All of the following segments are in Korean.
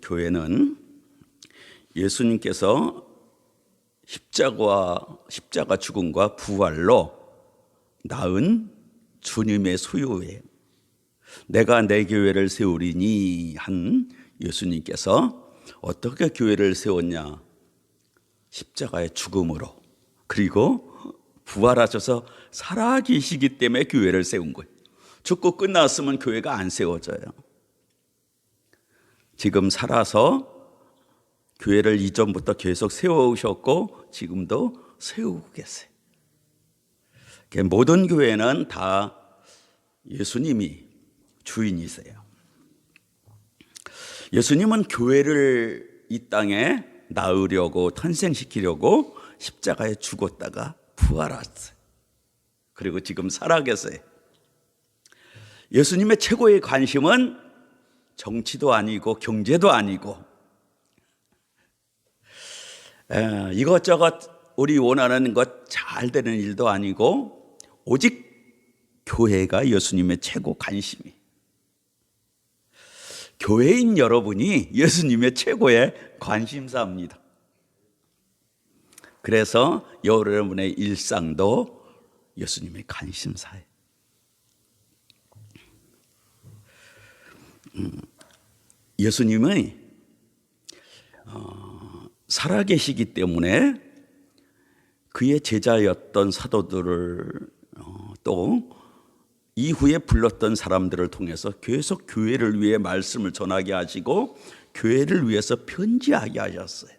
교회는 예수님께서 십자가 죽음과 부활로 낳은 주님의 소유예요. 내가 내 교회를 세우리니 한 예수님께서 어떻게 교회를 세웠냐? 십자가의 죽음으로, 그리고 부활하셔서 살아계시기 때문에 교회를 세운 거예요. 죽고 끝났으면 교회가 안 세워져요. 지금 살아서 교회를 이전부터 계속 세워오셨고 지금도 세우고 계세요. 모든 교회는 다 예수님이 주인이세요. 예수님은 교회를 이 땅에 낳으려고 탄생시키려고 십자가에 죽었다가 부활했어요. 그리고 지금 살아계세요. 예수님의 최고의 관심은 정치도 아니고 경제도 아니고 이것저것 우리 원하는 것 잘 되는 일도 아니고 오직 교회가 예수님의 최고 관심이에요. 교회인 여러분이 예수님의 최고의 관심사입니다. 그래서 여러분의 일상도 예수님의 관심사예요. 예수님이 살아계시기 때문에 그의 제자였던 사도들을 또 이후에 불렀던 사람들을 통해서 계속 교회를 위해 말씀을 전하게 하시고 교회를 위해서 편지하게 하셨어요.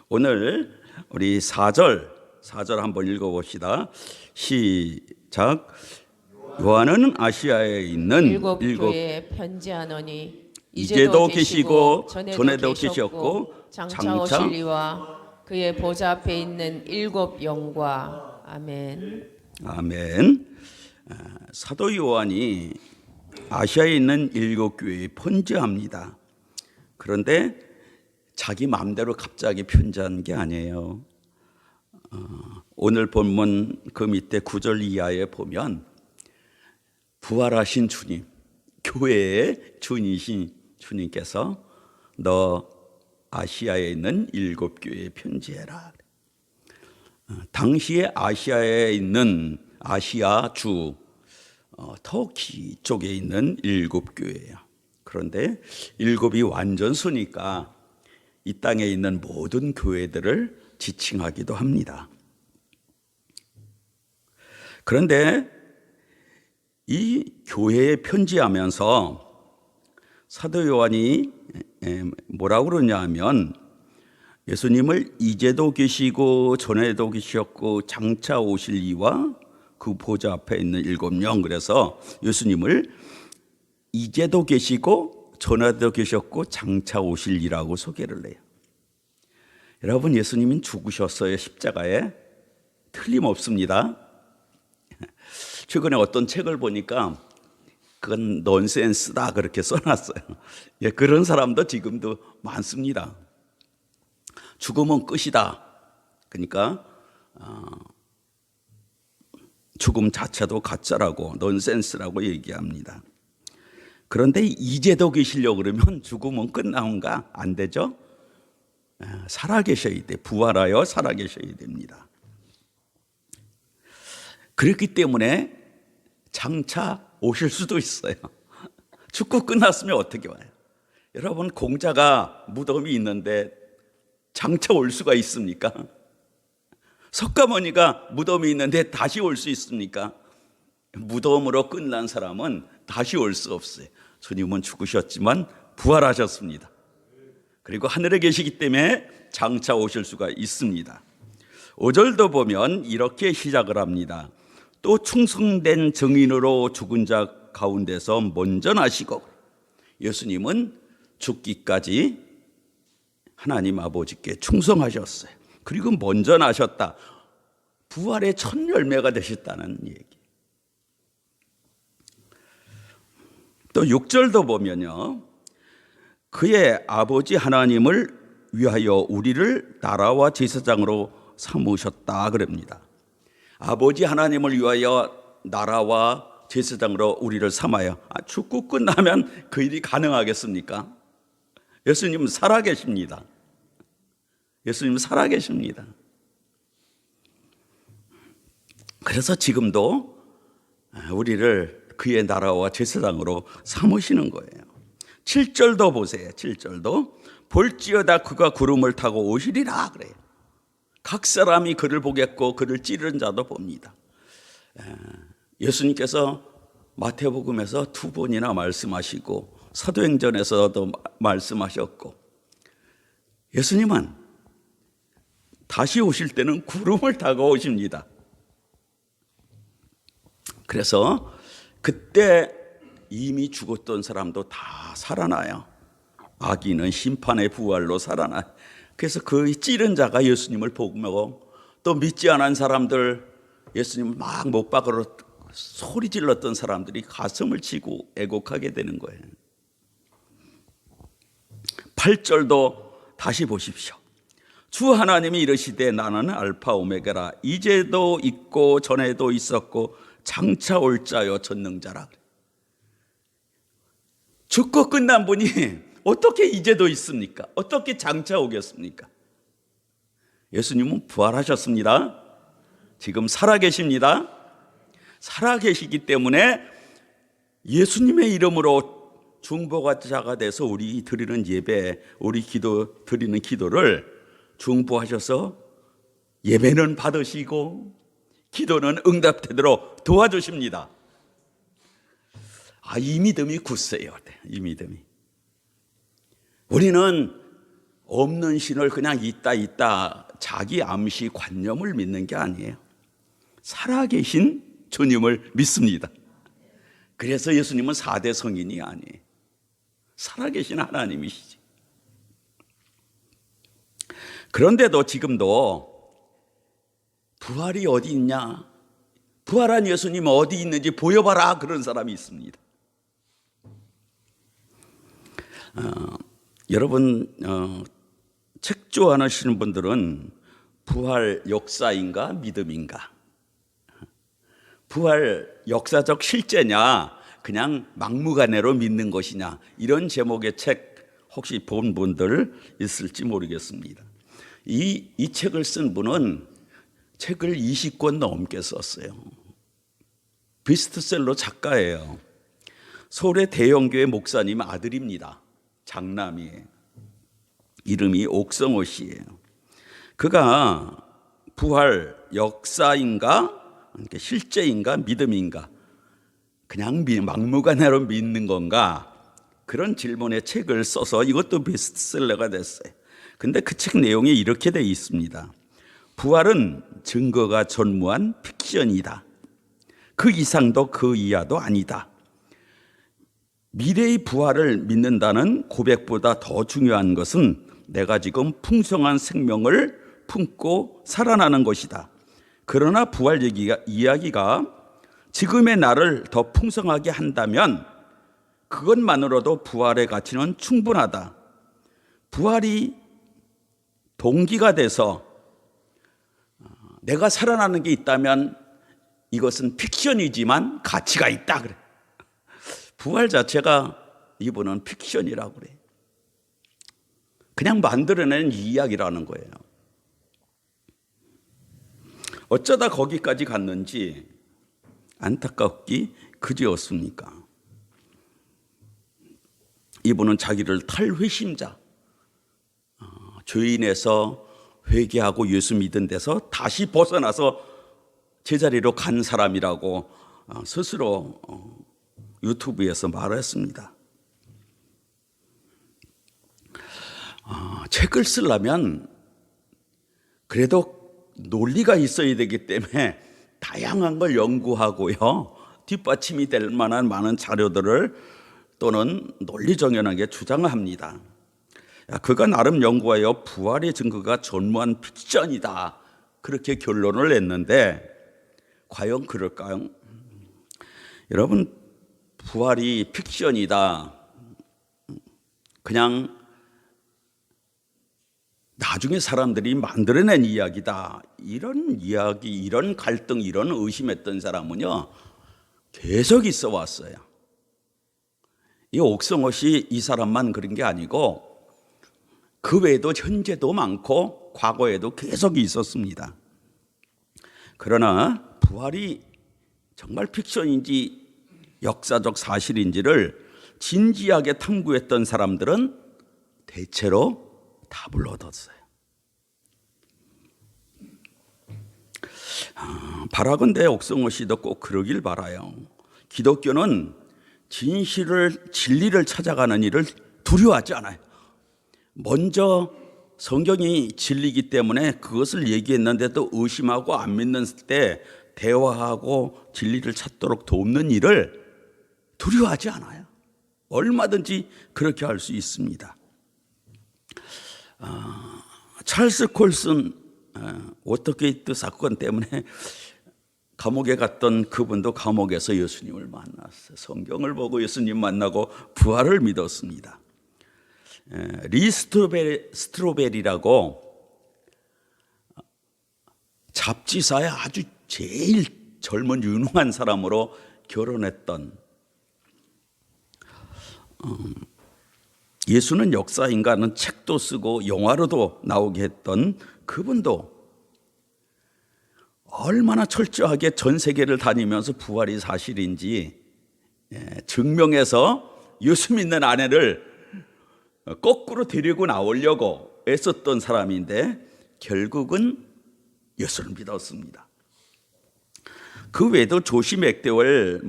오늘 우리 4절 한번 읽어봅시다. 시작. 요한은 아시아에 있는 일곱 교회에 편지하노니 이제도 계시고 전에도 계셨고 장차 오실 이와 그의 보좌 앞에 있는 일곱 영과. 아멘. 아멘. 사도 요한이 아시아에 있는 일곱 교회에 편지합니다. 그런데 자기 마음대로 갑자기 편지한 게 아니에요. 오늘 본문 그 밑에 9절 이하에 보면 부활하신 주님, 교회의 주인이신 주님께서 너 아시아에 있는 일곱 교회에 편지해라. 당시에 아시아에 있는 아시아 주 터키 쪽에 있는 일곱 교회예요. 그런데 일곱이 완전 수니까 이 땅에 있는 모든 교회들을 지칭하기도 합니다. 그런데 이 교회에 편지하면서 사도 요한이 뭐라고 그러냐 하면 예수님을 이제도 계시고 전에도 계셨고 장차 오실 이와 그 보좌 앞에 있는 일곱 영, 그래서 예수님을 이제도 계시고 전에도 계셨고 장차 오실 이라고 소개를 해요. 여러분, 예수님은 죽으셨어요. 십자가에. 틀림없습니다. 최근에 어떤 책을 보니까 그건 넌센스다 그렇게 써놨어요. 예, 그런 사람도 지금도 많습니다. 죽음은 끝이다. 그러니까 죽음 자체도 가짜라고, 넌센스라고 얘기합니다. 그런데 이제도 계시려고 그러면 죽음은 끝나온가? 안 되죠? 살아계셔야 돼. 부활하여 살아계셔야 됩니다. 그렇기 때문에 장차 오실 수도 있어요. 죽고 끝났으면 어떻게 와요? 여러분, 공자가 무덤이 있는데 장차 올 수가 있습니까? 석가모니가 무덤이 있는데 다시 올 수 있습니까? 무덤으로 끝난 사람은 다시 올 수 없어요. 주님은 죽으셨지만 부활하셨습니다. 그리고 하늘에 계시기 때문에 장차 오실 수가 있습니다. 5절도 보면 이렇게 시작을 합니다. 또 충성된 증인으로 죽은 자 가운데서 먼저 나시고, 예수님은 죽기까지 하나님 아버지께 충성하셨어요. 그리고 먼저 나셨다. 부활의 첫 열매가 되셨다는 얘기. 또 6절도 보면요, 그의 아버지 하나님을 위하여 우리를 나라와 제사장으로 삼으셨다 그럽니다. 아버지 하나님을 위하여 나라와 제사장으로 우리를 삼아요. 죽고 끝나면 그 일이 가능하겠습니까? 예수님은 살아계십니다. 예수님은 살아계십니다. 그래서 지금도 우리를 그의 나라와 제사장으로 삼으시는 거예요. 7절도 보세요. 7절도 볼지어다 그가 구름을 타고 오시리라 그래요. 각 사람이 그를 보겠고 그를 찌르는 자도 봅니다. 예수님께서 마태복음에서 2번이나 말씀하시고 사도행전에서도 말씀하셨고, 예수님은 다시 오실 때는 구름을 타고 오십니다. 그래서 그때 이미 죽었던 사람도 다 살아나요. 악인은 심판의 부활로 살아나요. 그래서 그 찌른 자가 예수님을 보고 또 믿지 않은 사람들, 예수님을 막 못 박으러 소리 질렀던 사람들이 가슴을 치고 애곡하게 되는 거예요. 8절도 다시 보십시오. 주 하나님이 이르시되 나는 알파 오메가라, 이제도 있고 전에도 있었고 장차 올 자요 전능자라. 죽고 끝난 분이 어떻게 이제도 있습니까? 어떻게 장차 오겠습니까? 예수님은 부활하셨습니다. 지금 살아계십니다. 살아계시기 때문에 예수님의 이름으로 중보자가 돼서 우리 드리는 예배, 우리 드리는 기도를 중보하셔서 예배는 받으시고 기도는 응답되도록 도와주십니다. 이 믿음이 굳세요. 이 믿음이. 우리는 없는 신을 그냥 있다 자기 암시 관념을 믿는 게 아니에요. 살아계신 주님을 믿습니다. 그래서 예수님은 4대 성인이 아니에요. 살아계신 하나님이시지. 그런데도 지금도 부활이 어디 있냐? 부활한 예수님 어디 있는지 보여봐라, 그런 사람이 있습니다. 여러분 책 좋아하시는 분들은 부활 역사인가 믿음인가? 부활 역사적 실제냐, 그냥 막무가내로 믿는 것이냐, 이런 제목의 책 혹시 본 분들 있을지 모르겠습니다. 이 책을 쓴 분은 책을 20권 넘게 썼어요. 베스트셀러 작가예요. 서울의 대형교회 목사님 아들입니다. 장남이에요. 이름이 옥성호 씨예요. 그가 부활 역사인가 실제인가 믿음인가, 그냥 막무가내로 믿는 건가, 그런 질문의 책을 써서 이것도 베스트셀러가 됐어요. 근데 그 책 내용이 이렇게 되어 있습니다. 부활은 증거가 전무한 픽션이다. 그 이상도 그 이하도 아니다. 미래의 부활을 믿는다는 고백보다 더 중요한 것은 내가 지금 풍성한 생명을 품고 살아나는 것이다. 그러나 부활 이야기가 지금의 나를 더 풍성하게 한다면 그것만으로도 부활의 가치는 충분하다. 부활이 동기가 돼서 내가 살아나는 게 있다면 이것은 픽션이지만 가치가 있다 그래. 부활 자체가 이분은 픽션이라고 그래. 그냥 만들어낸 이야기라는 거예요. 어쩌다 거기까지 갔는지 안타깝기 그지없습니까? 이분은 자기를 탈회심자, 죄인에서 회개하고 예수 믿은 데서 다시 벗어나서 제자리로 간 사람이라고 스스로 유튜브에서 말했습니다. 책을 쓰려면 그래도 논리가 있어야 되기 때문에 다양한 걸 연구하고요, 뒷받침이 될 만한 많은 자료들을 또는 논리 정연하게 주장합니다. 그가 나름 연구하여 부활의 증거가 전무한 픽션이다, 그렇게 결론을 냈는데 과연 그럴까요? 여러분, 부활이 픽션이다, 그냥 나중에 사람들이 만들어낸 이야기다, 이런 이야기, 이런 갈등, 이런 의심했던 사람은요, 계속 있어 왔어요. 이 옥성옷이 이 사람만 그런 게 아니고 그 외에도 현재도 많고 과거에도 계속 있었습니다. 그러나 부활이 정말 픽션인지 역사적 사실인지를 진지하게 탐구했던 사람들은 대체로 답을 얻었어요. 바라건대 옥성호 씨도 꼭 그러길 바라요. 기독교는 진리를 찾아가는 일을 두려워하지 않아요. 먼저 성경이 진리이기 때문에 그것을 얘기했는데도 의심하고 안 믿는 때 대화하고 진리를 찾도록 돕는 일을 두려워하지 않아요. 얼마든지 그렇게 할 수 있습니다. 찰스 콜슨 워터게이트 사건 때문에 감옥에 갔던 그분도 감옥에서 예수님을 만났어요. 성경을 보고 예수님 만나고 부활을 믿었습니다. 리 스트로벨이라고 잡지사의 아주 제일 젊은 유능한 사람으로 결혼했던 예수는 역사인가는 책도 쓰고 영화로도 나오게 했던 그분도 얼마나 철저하게 전 세계를 다니면서 부활이 사실인지 증명해서 예수 믿는 아내를 거꾸로 데리고 나오려고 애썼던 사람인데 결국은 예수를 믿었습니다. 그 외에도 조시 맥데웰,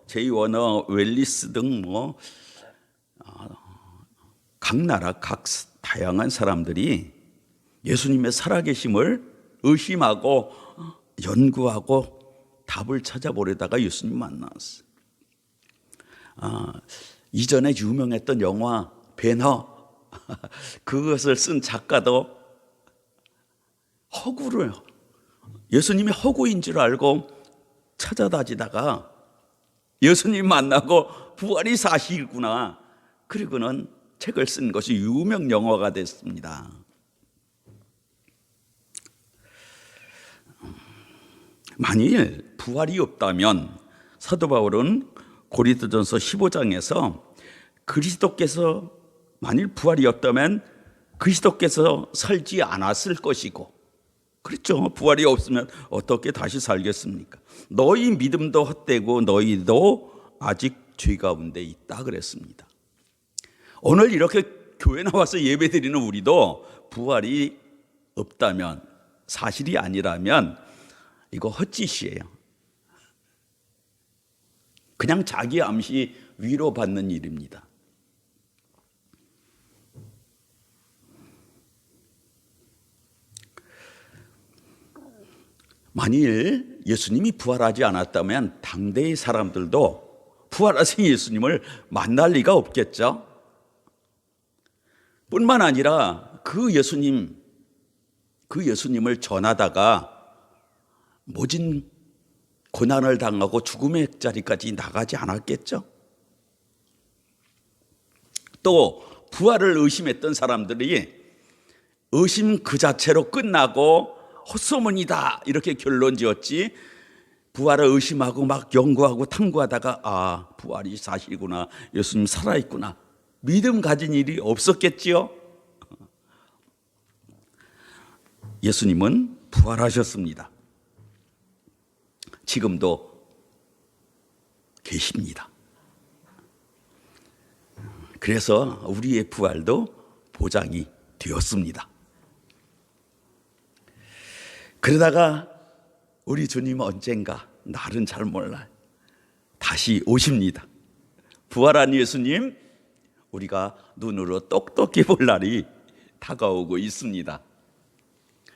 제이 워너 웰리스 등 각 나라 각 다양한 사람들이 예수님의 살아계심을 의심하고 연구하고 답을 찾아보려다가 예수님 만났어요. 이전에 유명했던 영화 배너 그것을 쓴 작가도 허구를 예수님이 허구인 줄 알고 찾아다니다가 예수님 만나고 부활이 사실이구나. 그리고는 책을 쓴 것이 유명 영화가 됐습니다. 만일 부활이 없다면 사도 바울은 고린도전서 15장에서 그리스도께서 만일 부활이 없다면 그리스도께서 살지 않았을 것이고, 그렇죠. 부활이 없으면 어떻게 다시 살겠습니까? 너희 믿음도 헛되고 너희도 아직 죄 가운데 있다 그랬습니다. 오늘 이렇게 교회 나와서 예배드리는 우리도 부활이 없다면, 사실이 아니라면 이거 헛짓이에요. 그냥 자기 암시 위로받는 일입니다. 만일 예수님이 부활하지 않았다면 당대의 사람들도 부활하신 예수님을 만날 리가 없겠죠. 뿐만 아니라 그 예수님을 전하다가 모진 고난을 당하고 죽음의 자리까지 나가지 않았겠죠. 또 부활을 의심했던 사람들이 의심 그 자체로 끝나고 헛소문이다 이렇게 결론 지었지, 부활을 의심하고 막 연구하고 탐구하다가 부활이 사실이구나, 예수님 살아있구나, 믿음 가진 일이 없었겠지요. 예수님은 부활하셨습니다. 지금도 계십니다. 그래서 우리의 부활도 보장이 되었습니다. 그러다가 우리 주님 언젠가, 날은 잘 몰라요, 다시 오십니다. 부활한 예수님 우리가 눈으로 똑똑히 볼 날이 다가오고 있습니다.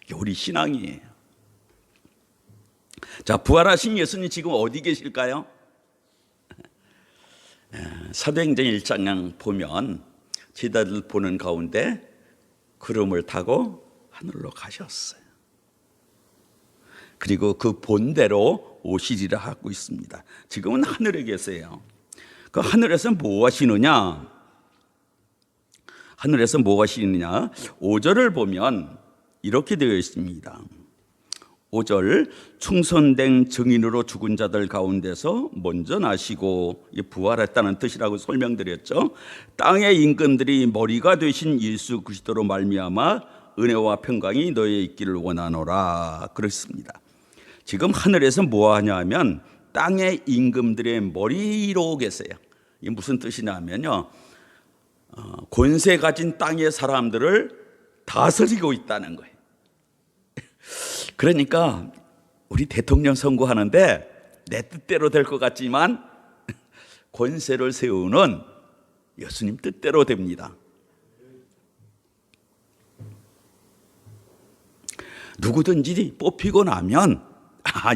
이게 우리 신앙이에요. 자, 부활하신 예수님 지금 어디 계실까요? 사도행전 1장 보면 제자들 보는 가운데 구름을 타고 하늘로 가셨어요. 그리고 그 본대로 오시리라 하고 있습니다. 지금은 하늘에 계세요. 그 하늘에서 뭐 하시느냐? 하늘에서 뭐 하시느냐? 5절을 보면 이렇게 되어 있습니다. 5절 충선된 증인으로 죽은 자들 가운데서 먼저 나시고, 부활했다는 뜻이라고 설명드렸죠. 땅의 임금들이 머리가 되신 예수 그리스도로 말미암아 은혜와 평강이 너희에 있기를 원하노라 그랬습니다. 지금 하늘에서 뭐 하냐 하면 땅의 임금들의 머리로 계세요. 이게 무슨 뜻이냐면요, 권세 가진 땅의 사람들을 다스리고 있다는 거예요. 그러니까 우리 대통령 선거하는데 내 뜻대로 될 것 같지만 권세를 세우는 예수님 뜻대로 됩니다. 누구든지 뽑히고 나면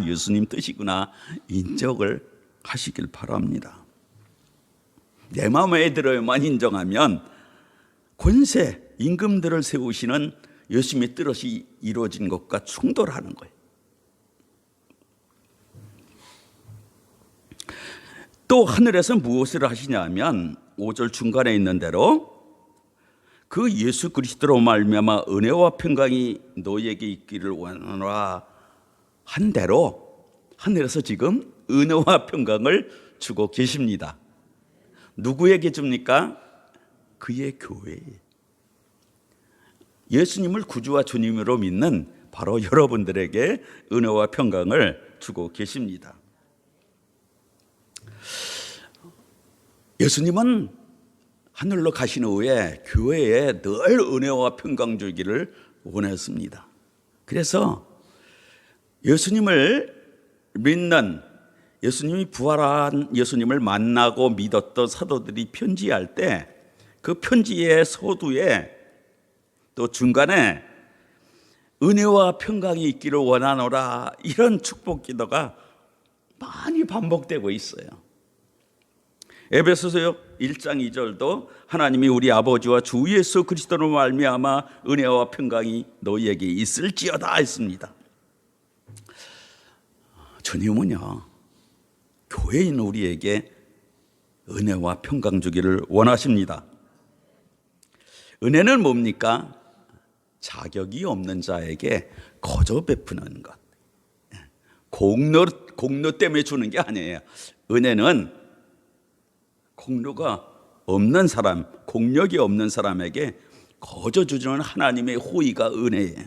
예수님 뜻이구나 인정을 하시길 바랍니다. 내 마음에 들어야만 인정하면 권세, 임금들을 세우시는 예수님의 뜻이 이루어진 것과 충돌하는 거예요. 또 하늘에서 무엇을 하시냐면 5절 중간에 있는 대로 그 예수 그리스도로 말미암아 은혜와 평강이 너희에게 있기를 원하노라 한 대로 하늘에서 지금 은혜와 평강을 주고 계십니다. 누구에게 줍니까? 그의 교회에. 예수님을 구주와 주님으로 믿는 바로 여러분들에게 은혜와 평강을 주고 계십니다. 예수님은 하늘로 가신 후에 교회에 늘 은혜와 평강 주기를 원했습니다. 그래서 예수님을 믿는, 예수님이 부활한 예수님을 만나고 믿었던 사도들이 편지할 때 그 편지의 서두에 또 중간에 은혜와 평강이 있기를 원하노라 이런 축복 기도가 많이 반복되고 있어요. 에베소서 1장 2절도 하나님이 우리 아버지와 주 예수 그리스도로 말미암아 은혜와 평강이 너희에게 있을지어다 했습니다. 주님은요, 교회에 있는 우리에게 은혜와 평강 주기를 원하십니다. 은혜는 뭡니까? 자격이 없는 자에게 거저 베푸는 것. 공로 때문에 주는 게 아니에요. 은혜는 공로가 없는 사람, 공력이 없는 사람에게 거저 주는 하나님의 호의가 은혜예요.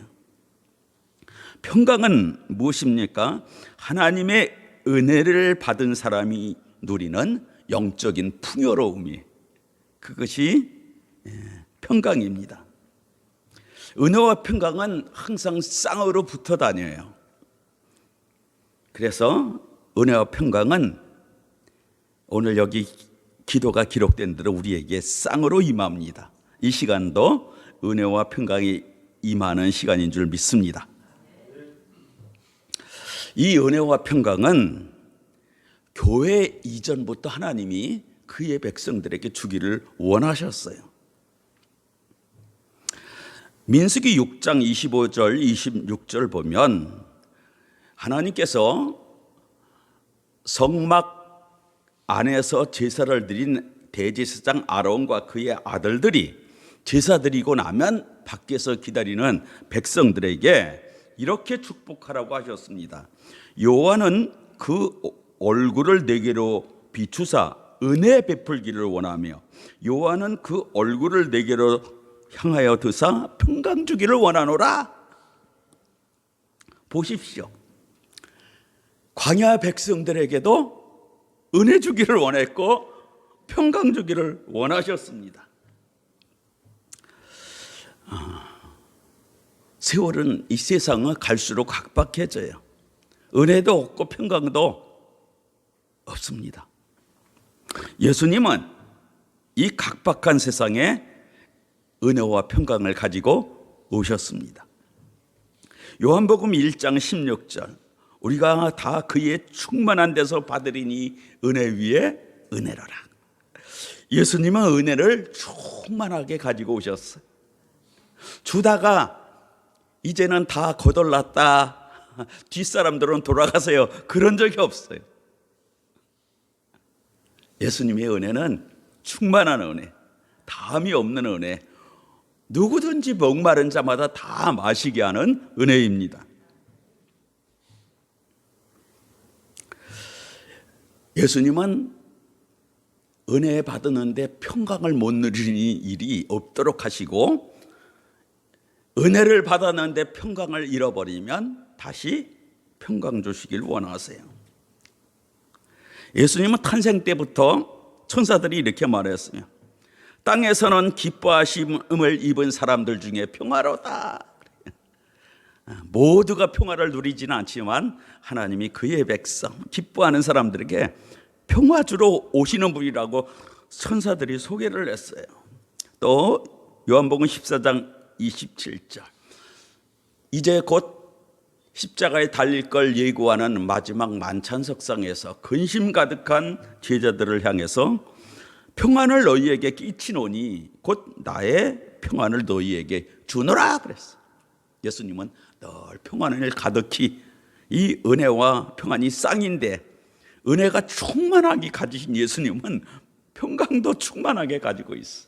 평강은 무엇입니까? 하나님의 은혜를 받은 사람이 누리는 영적인 풍요로움이, 그것이 평강입니다. 은혜와 평강은 항상 쌍으로 붙어 다녀요. 그래서 은혜와 평강은 오늘 여기 기도가 기록된 대로 우리에게 쌍으로 임합니다. 이 시간도 은혜와 평강이 임하는 시간인 줄 믿습니다. 이 은혜와 평강은 교회 이전부터 하나님이 그의 백성들에게 주기를 원하셨어요. 민수기 6장 25절 26절 보면 하나님께서 성막 안에서 제사를 드린 대제사장 아론과 그의 아들들이 제사 드리고 나면 밖에서 기다리는 백성들에게 이렇게 축복하라고 하셨습니다. 여호와는 그 얼굴을 내게로 비추사 은혜 베풀기를 원하며 여호와는 그 얼굴을 내게로 향하여 드사 평강 주기를 원하노라. 보십시오. 광야 백성들에게도 은혜 주기를 원했고 평강 주기를 원하셨습니다. 세월은 이 세상은 갈수록 각박해져요. 은혜도 없고 평강도 없습니다. 예수님은 이 각박한 세상에 은혜와 평강을 가지고 오셨습니다. 요한복음 1장 16절 우리가 다 그의 충만한 데서 받으리니 은혜 위에 은혜로라. 예수님은 은혜를 충만하게 가지고 오셨어요. 주다가 이제는 다 거덜났다, 뒷사람들은 돌아가세요, 그런 적이 없어요. 예수님의 은혜는 충만한 은혜, 담이 없는 은혜, 누구든지 목마른 자마다 다 마시게 하는 은혜입니다. 예수님은 은혜 받았는데 평강을 못 누리는 일이 없도록 하시고, 은혜를 받았는데 평강을 잃어버리면 다시 평강 주시길 원하세요. 예수님은 탄생 때부터 천사들이 이렇게 말했어요. 땅에서는 기뻐하심을 입은 사람들 중에 평화로다. 모두가 평화를 누리지는 않지만 하나님이 그의 백성, 기뻐하는 사람들에게 평화 주러 오시는 분이라고 천사들이 소개를 했어요. 또 요한복음 14장 27절, 이제 곧 십자가에 달릴 걸 예고하는 마지막 만찬석상에서 근심 가득한 제자들을 향해서 평안을 너희에게 끼치노니 곧 나의 평안을 너희에게 주노라 그랬어요. 예수님은 늘 평안을 가득히, 이 은혜와 평안이 쌍인데 은혜가 충만하게 가지신 예수님은 평강도 충만하게 가지고 있어.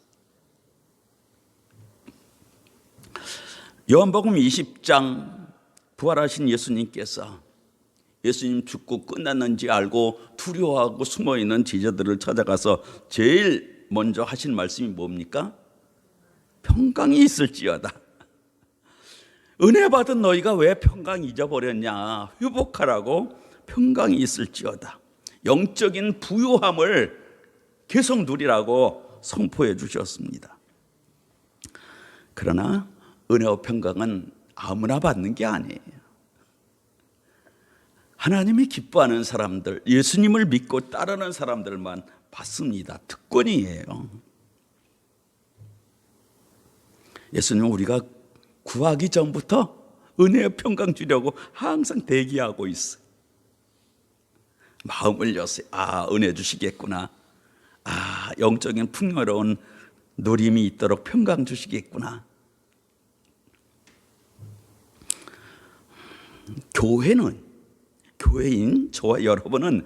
요한복음 20장, 부활하신 예수님께서 예수님 죽고 끝났는지 알고 두려워하고 숨어있는 제자들을 찾아가서 제일 먼저 하신 말씀이 뭡니까? 평강이 있을지어다. 은혜 받은 너희가 왜 평강 잊어버렸냐? 회복하라고 평강이 있을지어다. 영적인 부요함을 계속 누리라고 선포해 주셨습니다. 그러나 은혜와 평강은 아무나 받는 게 아니에요. 하나님이 기뻐하는 사람들, 예수님을 믿고 따르는 사람들만 받습니다. 특권이에요. 예수님은 우리가 구하기 전부터 은혜의 평강 주려고 항상 대기하고 있어요. 마음을 여세요. 은혜 주시겠구나. 영적인 풍요로운 누림이 있도록 평강 주시겠구나. 교회인 저와 여러분은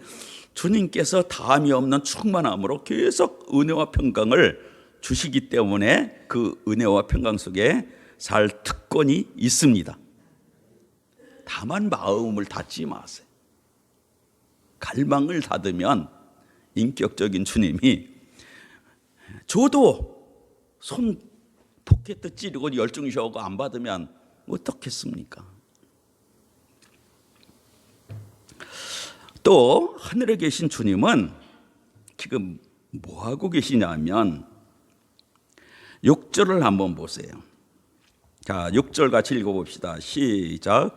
주님께서 다함이 없는 충만함으로 계속 은혜와 평강을 주시기 때문에 그 은혜와 평강 속에 살 특권이 있습니다. 다만 마음을 닫지 마세요. 갈망을 닫으면 인격적인 주님이 저도 손 포켓도 찌르고 열중시하고 안 받으면 어떻겠습니까? 또 하늘에 계신 주님은 지금 뭐하고 계시냐면 6절을 한번 보세요. 자, 6절 같이 읽어봅시다. 시작.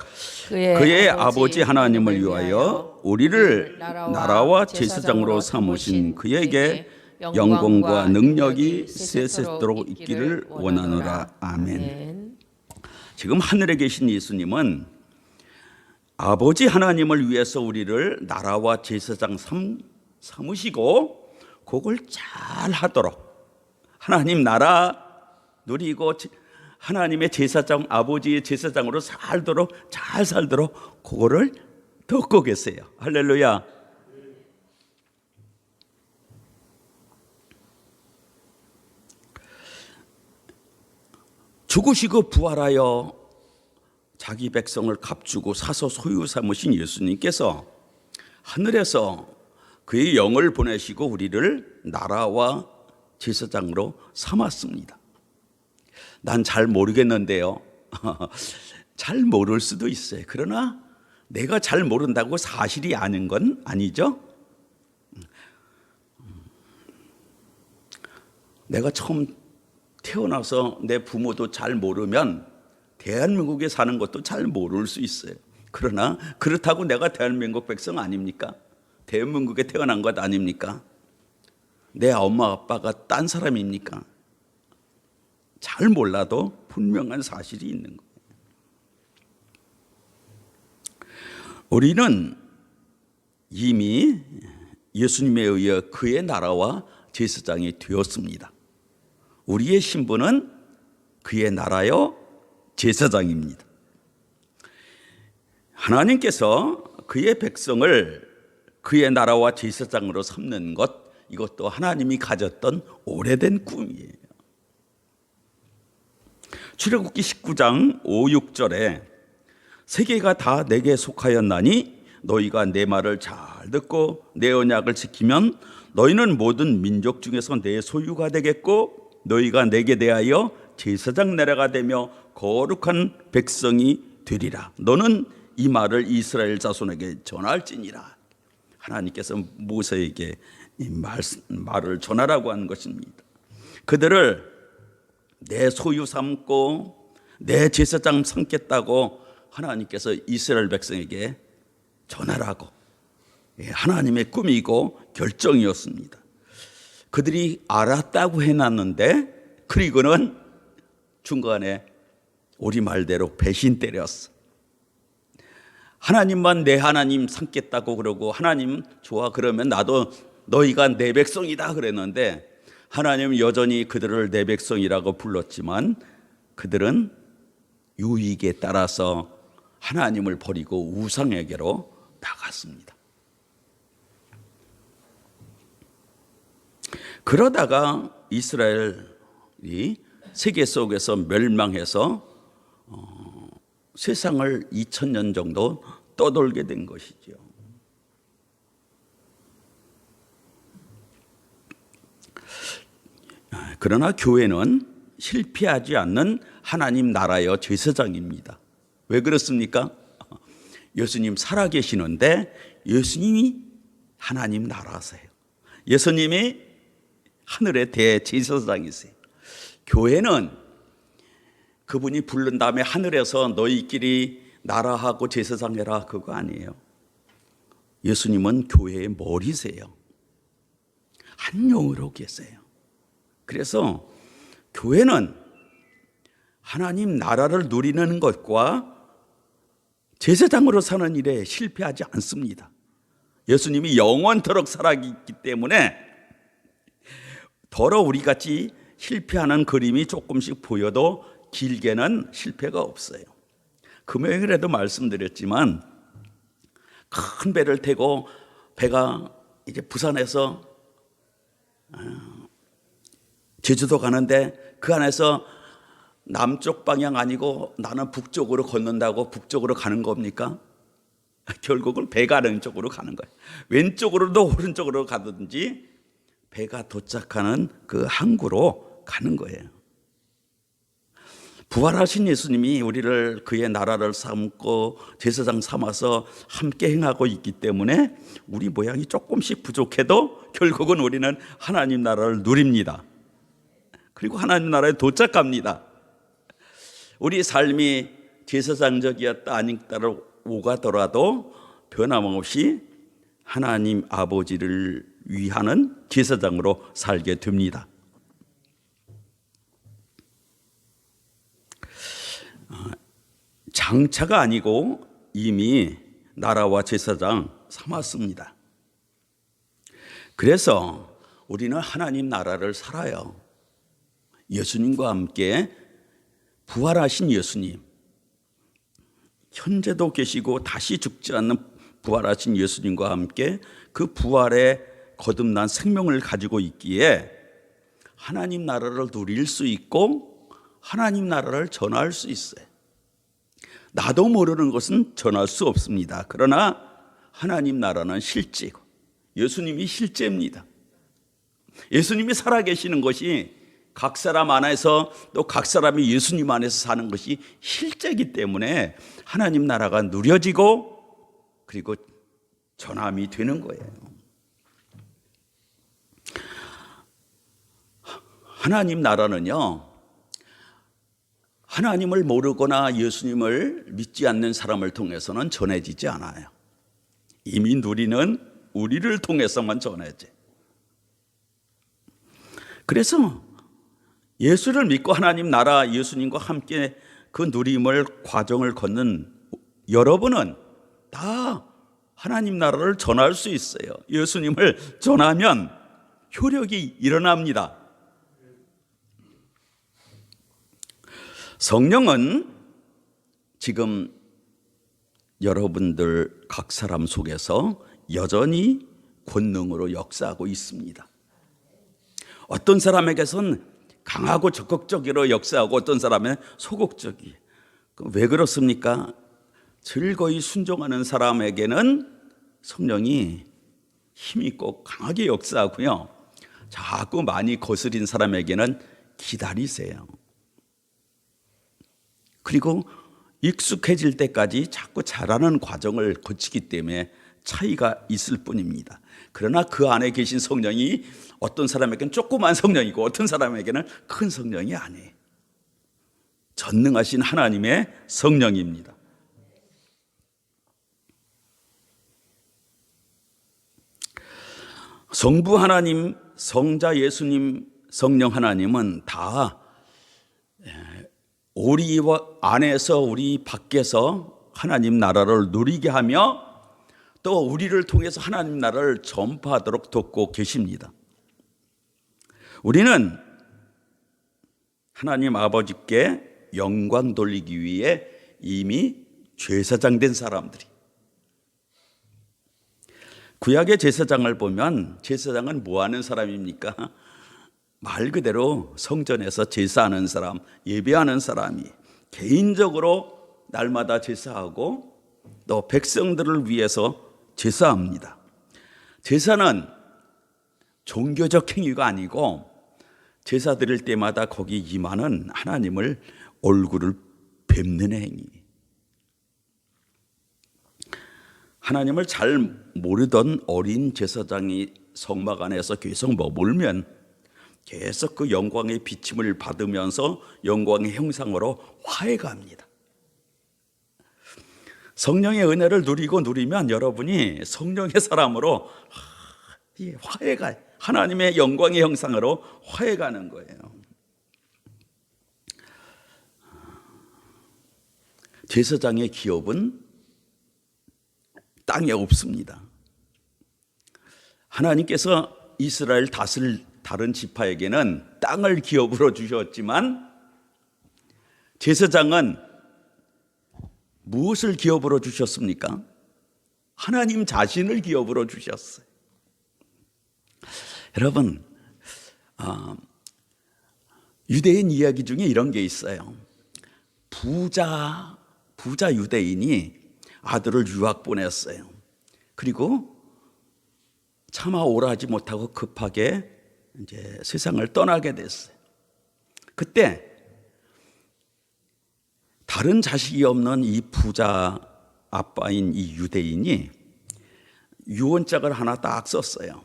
그의 아버지 하나님을 위하여 우리를 나라와 제사장으로 삼으신 그에게 영광과 능력이 세세토록 있기를 원하노라. 아멘. 지금 하늘에 계신 예수님은 아버지 하나님을 위해서 우리를 나라와 제사장 삼으시고 그걸 잘 하도록, 하나님 나라 누리고 하나님의 제사장, 아버지의 제사장으로 잘 살도록 그거를 듣고 계세요. 할렐루야. 죽으시고 부활하여 자기 백성을 값주고 사서 소유 삼으신 예수님께서 하늘에서 그의 영을 보내시고 우리를 나라와 제사장으로 삼았습니다. 난 잘 모르겠는데요. 잘 모를 수도 있어요. 그러나 내가 잘 모른다고 사실이 아닌 건 아니죠. 내가 처음 태어나서 내 부모도 잘 모르면 대한민국에 사는 것도 잘 모를 수 있어요. 그러나 그렇다고 내가 대한민국 백성 아닙니까? 대한민국에 태어난 것 아닙니까? 내 엄마 아빠가 딴 사람입니까? 잘 몰라도 분명한 사실이 있는 거예요. 우리는 이미 예수님에 의해 그의 나라와 제사장이 되었습니다. 우리의 신분은 그의 나라요 제사장입니다. 하나님께서 그의 백성을 그의 나라와 제사장으로 삼는 것, 이것도 하나님이 가졌던 오래된 꿈이에요. 출애굽기 19장 5, 6절에 세계가 다 내게 속하였나니 너희가 내 말을 잘 듣고 내 언약을 지키면 너희는 모든 민족 중에서 내 소유가 되겠고 너희가 내게 대하여 제사장 나라가 되며 거룩한 백성이 되리라. 너는 이 말을 이스라엘 자손에게 전할지니라. 하나님께서 모세에게 이 말을 전하라고 하는 것입니다. 그들을 내 소유 삼고 내 제사장 삼겠다고 하나님께서 이스라엘 백성에게 전하라고 하나님의 꿈이고 결정이었습니다. 그들이 알았다고 해놨는데 그리고는 중간에 우리 말대로 배신 때렸어. 하나님만 내 하나님 삼겠다고 그러고 하나님 좋아 그러면 나도 너희가 내 백성이다 그랬는데 하나님은 여전히 그들을 내 백성이라고 불렀지만 그들은 유익에 따라서 하나님을 버리고 우상에게로 나갔습니다. 그러다가 이스라엘이 세계 속에서 멸망해서 세상을 2000년 정도 떠돌게 된 것이죠. 그러나 교회는 실패하지 않는 하나님 나라의 제사장입니다. 왜 그렇습니까? 예수님 살아계시는데 예수님이 하나님 나라세요. 예수님이 하늘의 대제사장이세요. 교회는 그분이 부른 다음에 하늘에서 너희끼리 나라하고 제사장 해라 그거 아니에요. 예수님은 교회의 머리세요. 한 영으로 계세요. 그래서 교회는 하나님 나라를 누리는 것과 제사장으로 사는 일에 실패하지 않습니다. 예수님이 영원토록 살아있기 때문에 더러 우리같이 실패하는 그림이 조금씩 보여도 길게는 실패가 없어요. 금요일에도 말씀드렸지만 큰 배를 타고 배가 이제 부산에서 제주도 가는데 그 안에서 남쪽 방향 아니고 나는 북쪽으로 걷는다고 북쪽으로 가는 겁니까? 결국은 배 가는 쪽으로 가는 거예요. 왼쪽으로도 오른쪽으로 가든지 배가 도착하는 그 항구로 가는 거예요. 부활하신 예수님이 우리를 그의 나라를 삼고 제사장 삼아서 함께 행하고 있기 때문에 우리 모양이 조금씩 부족해도 결국은 우리는 하나님 나라를 누립니다. 그리고 하나님 나라에 도착합니다. 우리 삶이 제사장적이었다 아니다를 오가더라도 변함없이 하나님 아버지를 위하는 제사장으로 살게 됩니다. 장차가 아니고 이미 나라와 제사장 삼았습니다. 그래서 우리는 하나님 나라를 살아요. 예수님과 함께 부활하신 예수님, 현재도 계시고 다시 죽지 않는 부활하신 예수님과 함께 그 부활에 거듭난 생명을 가지고 있기에 하나님 나라를 누릴 수 있고 하나님 나라를 전할 수 있어요. 나도 모르는 것은 전할 수 없습니다. 그러나 하나님 나라는 실제고 예수님이 실제입니다. 예수님이 살아계시는 것이 각 사람 안에서 또 각 사람이 예수님 안에서 사는 것이 실제이기 때문에 하나님 나라가 누려지고 그리고 전함이 되는 거예요. 하나님 나라는요, 하나님을 모르거나 예수님을 믿지 않는 사람을 통해서는 전해지지 않아요. 이미 누리는 우리를 통해서만 전해져. 그래서 예수를 믿고 하나님 나라 예수님과 함께 그 누림을 과정을 걷는 여러분은 다 하나님 나라를 전할 수 있어요. 예수님을 전하면 효력이 일어납니다. 성령은 지금 여러분들 각 사람 속에서 여전히 권능으로 역사하고 있습니다. 어떤 사람에게선 강하고 적극적으로 역사하고 어떤 사람은 소극적이에요. 왜 그렇습니까? 즐거이 순종하는 사람에게는 성령이 힘있고 강하게 역사하고요. 자꾸 많이 거스린 사람에게는 기다리세요. 그리고 익숙해질 때까지 자꾸 자라는 과정을 거치기 때문에 차이가 있을 뿐입니다. 그러나 그 안에 계신 성령이 어떤 사람에게는 조그만 성령이고 어떤 사람에게는 큰 성령이 아니에요. 전능하신 하나님의 성령입니다. 성부 하나님, 성자 예수님, 성령 하나님은 다 우리 안에서 우리 밖에서 하나님 나라를 누리게 하며 또 우리를 통해서 하나님 나라를 전파하도록 돕고 계십니다. 우리는 하나님 아버지께 영광 돌리기 위해 이미 제사장 된 사람들이, 구약의 제사장을 보면 제사장은 뭐 하는 사람입니까? 말 그대로 성전에서 제사하는 사람, 예배하는 사람이 개인적으로 날마다 제사하고 또 백성들을 위해서 제사합니다. 제사는 종교적 행위가 아니고 제사 드릴 때마다 거기 임하는 하나님을 얼굴을 뵙는 행위. 하나님을 잘 모르던 어린 제사장이 성막 안에서 계속 머물면 계속 그 영광의 비침을 받으면서 영광의 형상으로 화해갑니다. 성령의 은혜를 누리면 여러분이 성령의 사람으로 화해가, 하나님의 영광의 형상으로 화해가는 거예요. 제사장의 기업은 땅에 없습니다. 하나님께서 이스라엘 다스릴 다른 지파에게는 땅을 기업으로 주셨지만 제사장은 무엇을 기업으로 주셨습니까? 하나님 자신을 기업으로 주셨어요. 여러분, 유대인 이야기 중에 이런 게 있어요. 부자 유대인이 아들을 유학 보냈어요. 그리고 차마 오라지 못하고 급하게 이제 세상을 떠나게 됐어요. 그때 다른 자식이 없는 이 부자 아빠인 이 유대인이 유언장을 하나 딱 썼어요.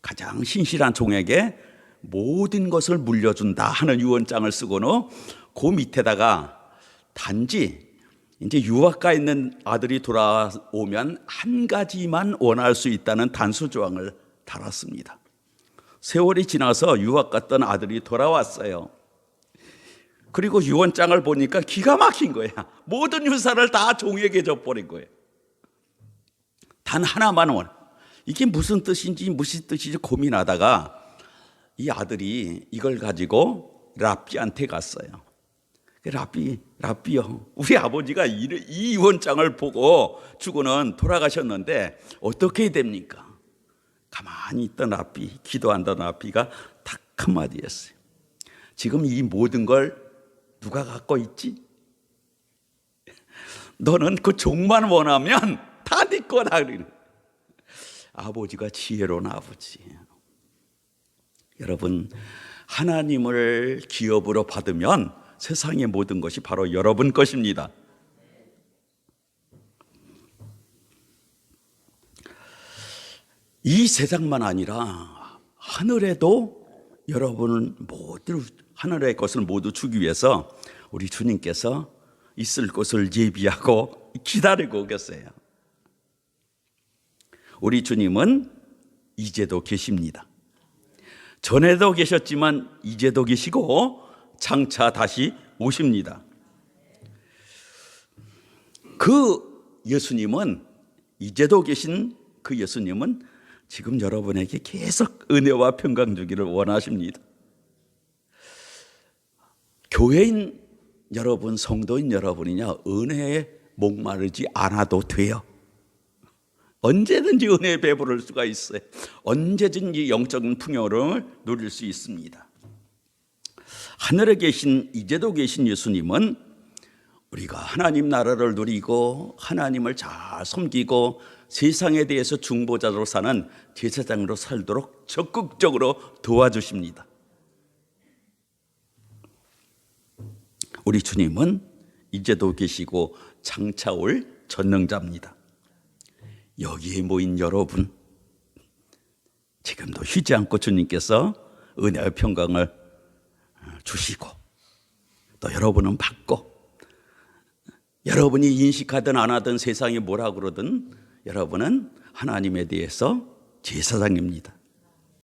가장 신실한 종에게 모든 것을 물려준다 하는 유언장을 쓰고는 그 밑에다가 단지 이제 유학 가 있는 아들이 돌아오면 한 가지만 원할 수 있다는 단수 조항을 달았습니다. 세월이 지나서 유학 갔던 아들이 돌아왔어요. 그리고 유언장을 보니까 기가 막힌 거야. 모든 유산을 다 종에게 줘버린 거예요. 단 하나만 원. 이게 무슨 뜻인지 고민하다가 이 아들이 이걸 가지고 랍비한테 갔어요. 랍비요, 우리 아버지가 이 유언장을 보고 주고는 돌아가셨는데 어떻게 해야 됩니까? 가만히 있던 랍비, 기도한다는 랍비가 딱 한마디 했어요. 지금 이 모든 걸 누가 갖고 있지? 너는 그 종만 원하면 다 네 거다. 아버지가 지혜로운 아버지예요. 여러분, 하나님을 기업으로 받으면 세상의 모든 것이 바로 여러분 것입니다. 이 세상만 아니라 하늘에도 여러분은 모두 하늘의 것을 모두 주기 위해서 우리 주님께서 있을 것을 예비하고 기다리고 계세요. 우리 주님은 이제도 계십니다. 전에도 계셨지만 이제도 계시고 장차 다시 오십니다. 그 예수님은, 이제도 계신 그 예수님은 지금 여러분에게 계속 은혜와 평강 주기를 원하십니다. 교회인 여러분, 성도인 여러분이냐, 은혜에 목마르지 않아도 돼요. 언제든지 은혜에 배부를 수가 있어요. 언제든지 영적인 풍요를 누릴 수 있습니다. 하늘에 계신, 이제도 계신 예수님은 우리가 하나님 나라를 누리고 하나님을 잘 섬기고 세상에 대해서 중보자로 사는 제사장으로 살도록 적극적으로 도와주십니다. 우리 주님은 이제도 계시고 장차 올 전능자입니다. 여기에 모인 여러분, 지금도 쉬지 않고 주님께서 은혜의 평강을 주시고 또 여러분은 받고, 여러분이 인식하든 안 하든 세상이 뭐라 그러든 여러분은 하나님에 대해서 제사장입니다.